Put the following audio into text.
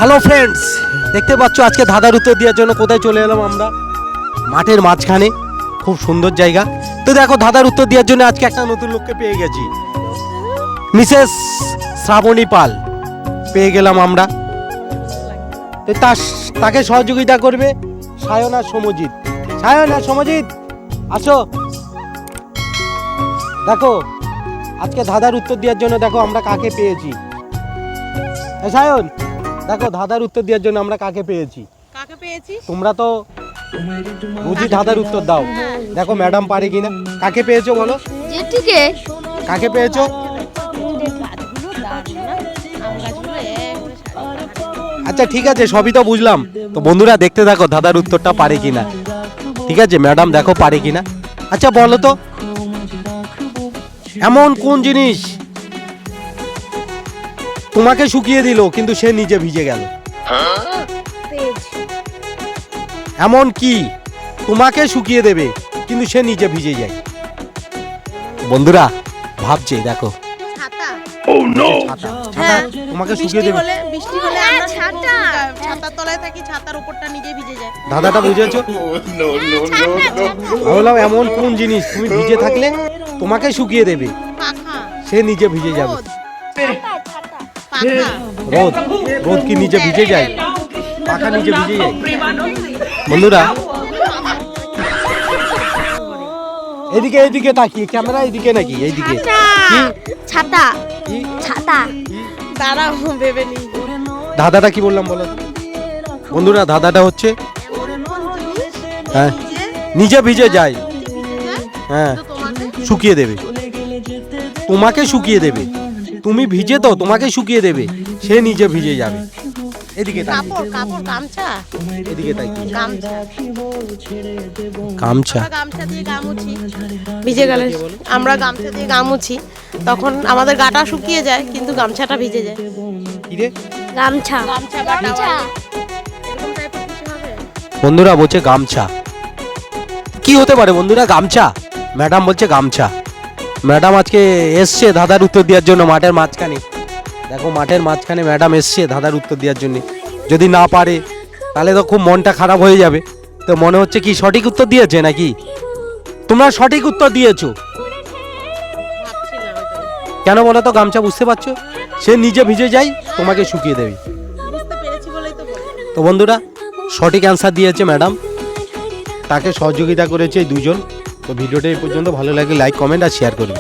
Hello friends, দেখতে পাচ্ছ আজকে ধাঁধার উত্তর দেওয়ার জন্য কোথায় চলে এলাম আমরা? মাঠের মাঝখানে, খুব সুন্দর জায়গা। তো দেখো, ধাঁধার উত্তর দেওয়ার জন্য আজকে একটা নতুন লোককে পেয়ে গেছি, মিসেস শ্রাবণী পাল পেয়ে গেলাম আমরা। তো তাকে সহযোগিতা করবে সায়ন আর সমজিৎ। সায়ন আর সমজিৎ, আসো। দেখো আজকে ধাঁধার উত্তর দেওয়ার জন্য দেখো আমরা কাকে পেয়েছি। সায়ন, দেখো ধাঁধার উত্তর দেওয়ার জন্য আমরা কাকে পেয়েছি। কাকে পেয়েছি? তোমরা তো বুঝি ধাঁধার উত্তর দাও। দেখো ম্যাডাম পারে কিনা। কাকে পেয়েছো বলো? জেঠিকে। কাকে পেয়েছো? আচ্ছা ঠিক আছে, সবই তো বুঝলাম। তো বন্ধুরা দেখতে থাকো ধাঁধার উত্তরটা পারে কিনা। ঠিক আছে ম্যাডাম, দেখো পারে কিনা। আচ্ছা বলো তো, এমন কোন জিনিস তোমাকে শুকিয়ে দিল কিন্তু সে নিজে ভিজে গেল? এমন কি তোমাকে শুকিয়ে দেবে কিন্তু সে নিজে ভিজে যায়? বন্ধুরা ভাবছে, দেখো ছাতা। ছাতা তোমাকে শুকিয়ে দেবে। বৃষ্টি হলে আমরা ছাতার তলায় থাকি, ছাতার উপরটা নিজে ভিজে যায়। দাদাটা বুঝেছো? বললাম এমন কোন জিনিস তুমি ভিজে থাকলে তোমাকে শুকিয়ে দেবে, পাখা। সে নিজে ভিজে যাবে। পাখা। রোদ। রোদ কি নিজে ভিজে যায়? পাখা নিজে ভিজে যায়? বন্ধুরা এদিকে এদিকে তাকিয়ে, ক্যামেরা এদিকে নাকি? এইদিকে ছাতা। ছাতা। দাঁড়াও ভেবে নি। দাদাটা কি বললাম বলো বন্ধুরা? দাদাটা হচ্ছে হ্যাঁ নিজে ভিজে যায়, হ্যাঁ শুকিয়ে দেবে, তোমাকে শুকিয়ে দেবে। তুমি ভিজে তো তোমাকে শুকিয়ে দেবে, সে নিজে ভিজে যাবে। এদিকে কাপড়। কাপড়, গামছা। এদিকে তাই গামছা। গামছা। গামছা দিয়ে গা মুছি। ভিজে গেলে আমরা গামছা দিয়ে গা মুছি, তখন আমাদের গাটা শুকিয়ে যায় কিন্তু গামছাটা ভিজে যায়। কি রে? গামছা। গামছা গামছা। এরকম টাইপের কিছু হবে। বন্ধুরা বলছে গামছা। কি হতে পারে বন্ধুরা? গামছা। ম্যাডাম বলছে গামছা। ম্যাডাম আজকে এসছে ধাঁধার উত্তর দেওয়ার জন্য মাঠের মাঝখানে। দেখো মাঠের মাঝখানে ম্যাডাম এসছে ধাঁধার উত্তর দেওয়ার জন্য। যদি না পারে তাহলে তো খুব মনটা খারাপ হয়ে যাবে। তো মনে হচ্ছে কি সঠিক উত্তর দিয়েছে নাকি? তোমরা সঠিক উত্তর দিয়েছো। ভাবছিলাম ওইটাই। কেন বলো তো? গামছা বুঝতে পারছো? সে নিজে ভিজে যায়, তোমাকে শুকিয়ে দেবে। বুঝতে পেরেছি বলেই তো বললাম। তো বন্ধুরা সঠিক অ্যান্সার দিয়েছে ম্যাডাম, তাকে সহযোগিতা করেছে এই দুজন। তো ভিডিওটা এই পর্যন্ত, ভালো লাগলে লাইক কমেন্ট আর শেয়ার করবে।